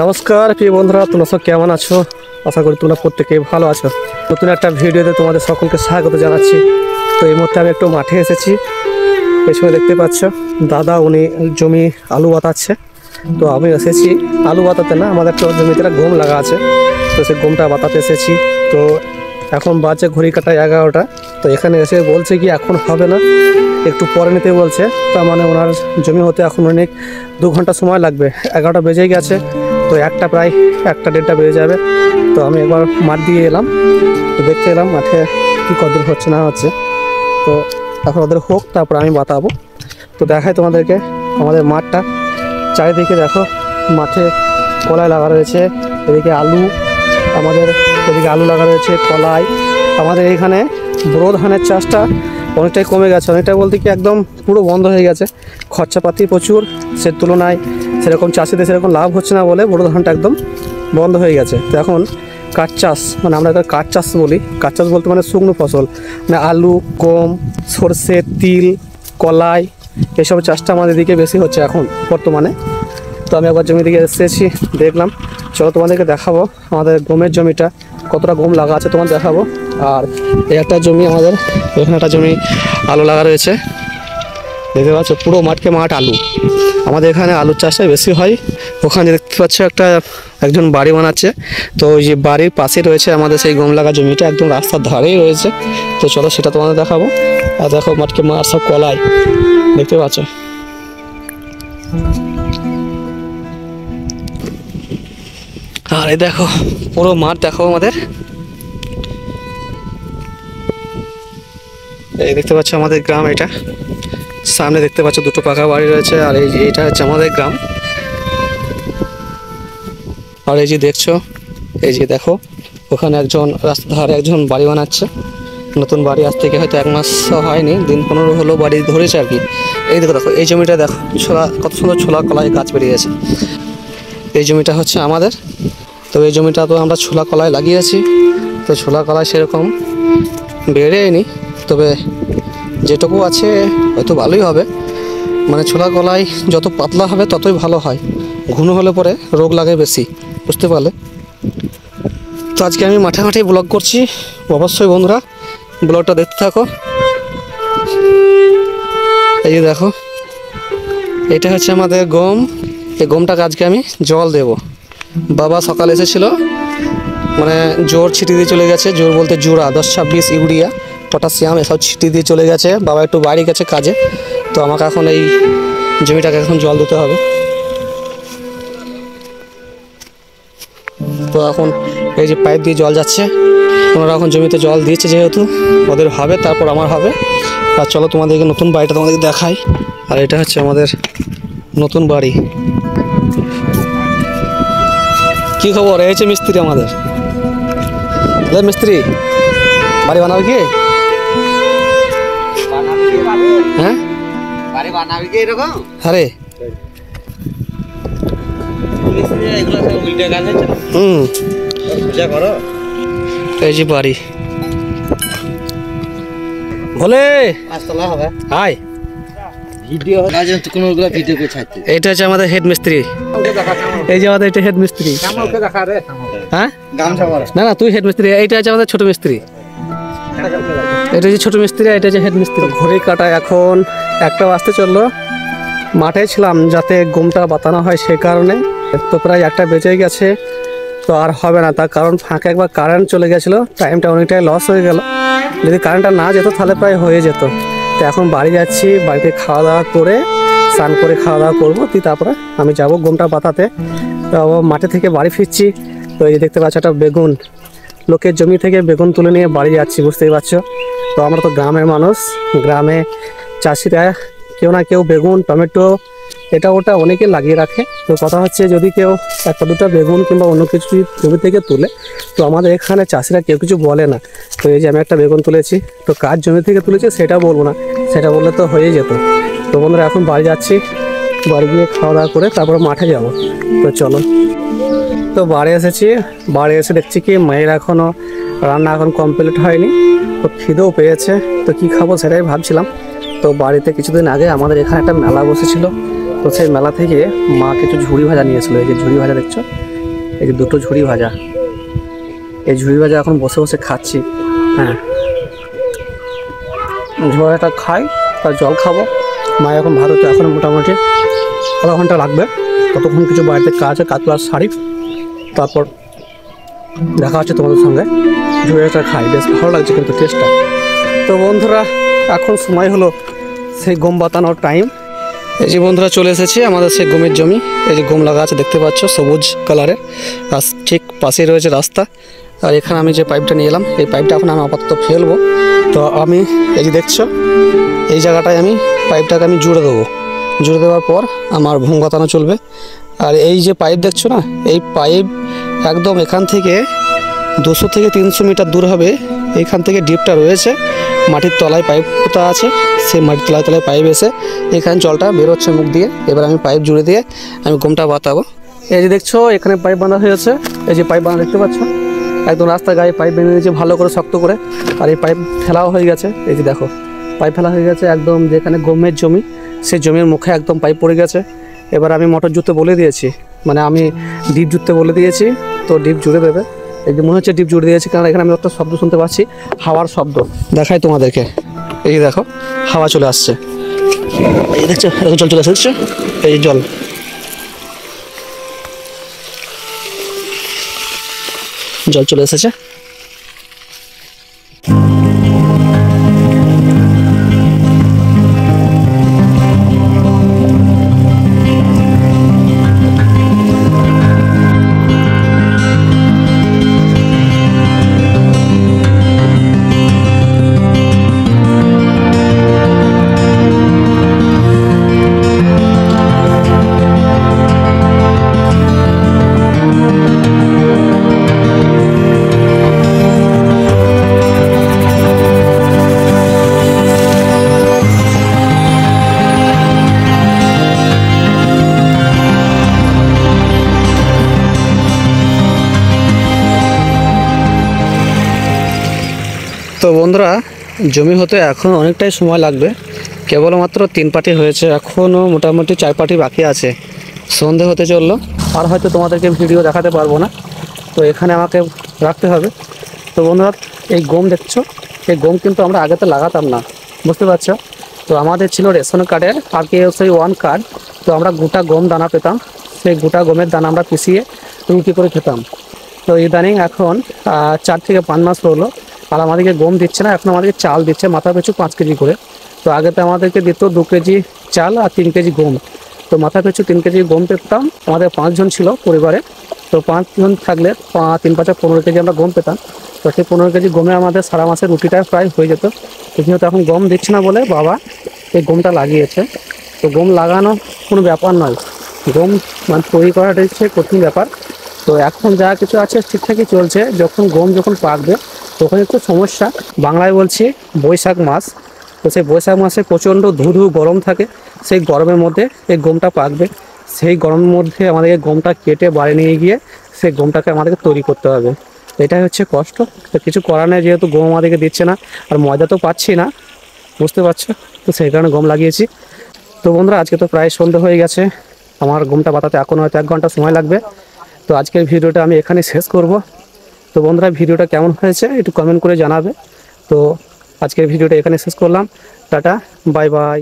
নমস্কার প্রিয় বন্ধুরা, তোমরা সব কেমন আছো? আশা করি তোমরা প্রত্যেকেই ভালো আছো। নতুন একটা ভিডিওতে তোমাদের সকলকে স্বাগত জানাচ্ছি। তো এই মুহূর্তে আমি একটু মাঠে এসেছি। পেছনে দেখতে পাচ্ছ দাদা, উনি জমি আলু বাতাচ্ছে। তো আমি এসেছি আলু বাতাতে না, আমাদের একটা জমিতে গম লাগা আছে, তো সেই গমটা বাতাতে এসেছি। তো এখন বাজে ঘড়ি কাটা 11টা। তো এখানে এসে বলছে কি এখন হবে না, একটু পরে নিতে বলছে। তার মানে ওনার জমি হতে এখন অনেক 2 ঘন্টা সময় লাগবে। 11টা বেজেই গেছে, তো প্রায় 1টা-1:30 বেজে যাবে। তো আমি একবার মাঠ দিয়ে এলাম, তো দেখতে এলাম মাঠে কী কদর হচ্ছে না হচ্ছে। তো এখন ওদের হোক, তারপর আমি বাতাবো। তো দেখাই তোমাদেরকে আমাদের মাঠটা। চারিদিকে দেখো, মাঠে কলাই লাগা রয়েছে, এদিকে আলু, আমাদের এদিকে আলু লাগা রয়েছে, কলাই। আমাদের এইখানে বড় ধানের চাষটা অনেকটাই কমে গেছে, অনেকটাই বলতে কি একদম পুরো বন্ধ হয়ে গেছে। খরচাপাতি প্রচুর, সে তুলনায় সেরকম চাষিদের সেরকম লাভ হচ্ছে না বলে বড় ধানটা একদম বন্ধ হয়ে গেছে। তো এখন কাঠ চাষ, মানে আমরা কাঠ চাষ বলি। কাঠ চাষ বলতে মানে শুকনো ফসল, মানে আলু, গম, সর্ষে, তিল, কলাই, এইসব চাষটা আমাদের দিকে বেশি হচ্ছে এখন বর্তমানে। তো আমি একবার জমি দিকে এসেছি, দেখলাম। চলো তোমাদেরকে দেখাবো আমাদের গমের জমিটা, কতটা গম লাগা আছে তোমার দেখাবো। আর এই একটা জমি আমাদের, এখানে একটা জমি আলু লাগা রয়েছে, দেখতে পাচ্ছ পুরো মাঠকে মাঠ আলু। আমাদের এখানে আলুর চাষটা বেশি হয়। ওখানে দেখতে পাচ্ছ একজন বাড়ি বানাচ্ছে। তো ওই যে বাড়ির পাশে রয়েছে আমাদের সেই গম লাগা জমিটা, একদম রাস্তার ধারেই রয়েছে। তো চলো সেটা তোমাদের দেখাবো। আর দেখো মাঠকে মাঠ সব কলাই, দেখতে পাচ্ছ। আর এই দেখো পুরো মাঠ দেখো আমাদের, এই দেখতে পাচ্ছ আমাদের গ্রাম। এটা সামনে দেখতে পাচ্ছ 2টো পাকা বাড়ি রয়েছে, আর এইটা হচ্ছে আমাদের গ্রাম। আর এই যে দেখছো, এই যে দেখো ওখানে একজন রাস্তার ধারে একজন বাড়ি বানাচ্ছে, নতুন বাড়ি। আজ থেকে হয়তো 1 মাস হয়নি, দিন 15 হলো বাড়ি ধরেছে আর কি। এই দেখো দেখো এই জমিটা দেখো, ছোলা, কত সুন্দর ছোলা কলাই গাছ বেরিয়েছে। এই জমিটা হচ্ছে আমাদের। তো এই জমিটা তো আমরা ছোলা কলাই লাগিয়েছি। তো ছোলা কলাই সেরকম বেড়েনি, তবে যেটুকু আছে হয়তো ভালোই হবে। মানে ছোলা কলাই যত পাতলা হবে ততই ভালো হয়, ঘন হলে পরে রোগ লাগে বেশি, বুঝতে পারলে। তো আজকে আমি মাঠে মাঠে ব্লগ করছি, অবশ্যই বন্ধুরা ব্লগটা দেখতে থাকো। এই যে দেখো, এটা হচ্ছে আমাদের গম। এই গমটাকে আজকে আমি জল দেব। বাবা সকালে এসেছিলো, মানে জোর ছিটি দিয়ে চলে গেছে। জোর বলতে জোড়া 10-26 ইউরিয়া, পটাশিয়াম এসব ছিটি দিয়ে চলে গেছে। বাবা একটু বাইরে গেছে কাজে। তো আমাকে এখন এই জমিটাকে এখন জল দিতে হবে। তো এখন এই যে পাইপ দিয়ে জল যাচ্ছে, ওনারা এখন জমিতে জল দিয়েছে, যেহেতু ওদের হবে তারপর আমার হবে। আর চলো তোমাদেরকে নতুন বাড়িটা তোমাদেরকে দেখাই। আর এটা হচ্ছে আমাদের নতুন বাড়ি। কি খবর? এই হচ্ছে মিস্ত্রি আমাদের। মিস্ত্রি বাড়ি বানাবে কি? হ্যাঁ, আরে এই যে বাড়ি বলে হাই। এটা হচ্ছে আমাদের হেড মিস্ত্রি। এই যে আমাদের এটা হেড মিস্ত্রি। হ্যাঁ না না, তুই হেড মিস্ত্রি। এইটা হচ্ছে আমাদের ছোট মিস্ত্রি। এটা যে ছোট মিস্ত্রি, এটা যে হেড মিস্ত্রি। ঘড়ি কাটা এখন 1টা বাজতে চললো। মাঠে ছিলাম যাতে গমটা বাতানো হয়, সে কারণে। তো প্রায় 1টা বেজে গেছে, তো আর হবে না। তার কারণ ফাঁকে একবার কারেন্ট চলে গেছিলো, টাইমটা অনেকটাই লস হয়ে গেল। যদি কারেন্টটা না যেত তাহলে প্রায় হয়ে যেত। তো এখন বাড়ি যাচ্ছি, বাড়িতে খাওয়া দাওয়া করে স্নান করে খাওয়া দাওয়া করবো, তারপরে আমি যাব গমটা বাতাতে। তো মাঠে থেকে বাড়ি ফিরছি। তো এই দেখতে পাচ্ছ একটা বেগুন, লোকের জমি থেকে বেগুন তুলে নিয়ে বাড়ি যাচ্ছি, বুঝতেই পারছো। তো আমরা তো গ্রামের মানুষ, গ্রামে চাষিরা কেউ না কেউ বেগুন, টমেটো, এটা ওটা অনেকে লাগিয়ে রাখে। তো কথা হচ্ছে যদি কেউ 1-2টা বেগুন কিংবা অন্য কিছু জমি থেকে তুলে, তো আমাদের এখানে চাষিরা কেউ কিছু বলে না। তো এই যে আমি একটা বেগুন তুলেছি, তো কার জমি থেকে তুলেছি সেটা বলবো না, সেটা বললে তো হয়ে যেত। তো বন্ধুরা এখন বাড়ি যাচ্ছি, বাড়ি গিয়ে খাওয়া দাওয়া করে তারপরে মাঠে যাব। তো চলো। তো বাড়ি এসেছি, বাড়ি এসে দেখছি কি মায়ের এখনও রান্না এখন কমপ্লিট হয়নি। তো খিদেও পেয়েছে, তো কি খাবো সেটাই ভাবছিলাম। তো বাড়িতে কিছুদিন আগে আমাদের এখানে একটা মেলা বসেছিল, তো সেই মেলা থেকে মা কিছু ঝুড়ি ভাজা নিয়েছিল। এই যে ঝুড়ি ভাজা দেখছো, এই যে দুটো ঝুড়ি ভাজা, এই ঝুড়ি ভাজা এখন বসে বসে খাচ্ছি। হ্যাঁ, ঝুড়ি ভাজাটা খাই, তার জল খাবো। মা এখন ভাত হতে এখন মোটামুটি আধা ঘন্টা লাগবে। ততক্ষণ কিছু বাড়িতে কাজ আছে, কাজ প্লাস শাড়ি, তারপর দেখা হচ্ছে তোমাদের সঙ্গে। ঝুড়ি ভাজাটা খাই, বেশ ভালো লাগছে কিন্তু টেস্টটা। তো বন্ধুরা, এখন সময় হলো সেই গম বাতানোর টাইম। এই যে বন্ধুরা চলে এসেছি আমাদের সেই গমের জমি। এই যে গম লাগা আছে দেখতে পাচ্ছ, সবুজ কালারের। আর ঠিক পাশেই রয়েছে রাস্তা। আর এখানে আমি যে পাইপটা নিয়ে এলাম, এই পাইপটা এখন আমি আপাতত ফেলবো। তো আমি এই যে দেখছো, এই জায়গাটায় আমি পাইপটাকে আমি জুড়ে দেবো। জুড়ে দেওয়ার পর আমার ভুং বাতানো চলবে। আর এই যে পাইপ দেখছো না, এই পাইপ একদম এখান থেকে 200 থেকে 300 মিটার দূর হবে। এইখান থেকে ডিপটা রয়েছে, মাটির তলায় পাইপ পোতা আছে। সেই মাটির তলায় তলায় পাইপ এসে এখানে জলটা বেরোচ্ছে মুখ দিয়ে। এবার আমি পাইপ জুড়ে দিয়ে আমি গমটা বাতাবো। এই যে দেখছো এখানে পাইপ বাঁধা হয়েছে। এই যে পাইপ বাঁধা দেখতে পাচ্ছ, একদম রাস্তার গায়ে পাইপ বেঁধে নিয়েছে ভালো করে শক্ত করে। আর এই পাইপ ফেলাও হয়ে গেছে। এই যে দেখো পাইপ ফেলা হয়ে গেছে একদম যেখানে গমের জমি, সেই জমির মুখে একদম পাইপ পড়ে গেছে। এবার আমি মোটর জুড়তে বলে দিয়েছি, মানে আমি ডিপ জুড়তে বলে দিয়েছি। তো ডিপ জুড়ে দেবে। এই যে মনে হচ্ছে ডিপ জুড়ে দিয়েছি, কারণ এখানে আমি একটা শব্দ শুনতে পাচ্ছি, হাওয়ার শব্দ। দেখাই তোমাদেরকে, এই দেখো হাওয়া চলে আসছে। এই দেখছো এরকম জল চলে আসছে, এই জল। জল চলে এসেছে। তো বন্ধুরা, জমি হতে এখন অনেকটাই সময় লাগবে। কেবলমাত্র 3 পাটি হয়েছে, এখনও মোটামুটি 4 পাটি বাকি আছে। সন্ধে হতে চললো, আর হয়তো তোমাদেরকে ভিডিও দেখাতে পারবো না, তো এখানে আমাকে রাখতে হবে। তো বন্ধুরা, এই গম দেখছো, এই গম কিন্তু আমরা আগে তো লাগাতাম না, বুঝতে পারছো। তো আমাদের ছিল রেশন কার্ডের আর KSI 1 কার্ড। তো আমরা গোটা গম দানা পেতাম, সেই গোটা গমের দানা আমরা পিষিয়ে রুটি করে খেতাম। তো ইদানিং এখন 4 থেকে 5 মাস হলো, আর আমাদেরকে গম দিচ্ছে না, এখন আমাদেরকে চাল দিচ্ছে মাথা পিছু 5 কেজি করে। তো আগে তো আমাদেরকে দিত 2 কেজি চাল আর 3 কেজি গম। তো মাথা পিছু 3 কেজি গম পেতাম। আমাদের 5 জন ছিল পরিবারে। তো 5 জন থাকলে 3 5 15 কেজি আমরা গম পেতাম। তো সেই 15 কেজি গমে আমাদের সারা মাসের রুটিটা প্রায় হয়ে যেত। যেহেতু এখন গম দিচ্ছে না বলে বাবা এই গমটা লাগিয়েছে। তো গম লাগানো কোনো ব্যাপার নয়, গম মানে তৈরি করাটা হচ্ছে কঠিন ব্যাপার। তো এখন যা কিছু আছে ঠিকঠাকই চলছে। যখন পাকবে তখন একটু সমস্যা। বাংলায় বলছি বৈশাখ মাস। তো সেই বৈশাখ মাসে প্রচণ্ড ধু গরম থাকে। সেই গরমের মধ্যে এই গমটা পাকবে। সেই গরমের মধ্যে আমাদেরকে গমটা কেটে বাড়ি নিয়ে গিয়ে সেই গমটাকে আমাদেরকে তৈরি করতে হবে। এটাই হচ্ছে কষ্ট। তো কিছু করার নেই, যেহেতু গম আমাদেরকে দিচ্ছে না, আর ময়দা তো পাচ্ছি না, বুঝতে পারছো। তো সেই কারণে গম লাগিয়েছি। তো বন্ধুরা, আজকে তো প্রায় সন্ধ্যা হয়ে গেছে। আমার গমটা বাতাতে এখন হয়তো 1 ঘন্টা সময় লাগবে। তো আজকের ভিডিওটা আমি এখানে শেষ করব। তো বন্ধুরা, ভিডিওটা কেমন হয়েছে একটু কমেন্ট করে জানাবে। তো আজকের ভিডিওটা এখানে শেষ করলাম। Tata, bye bye.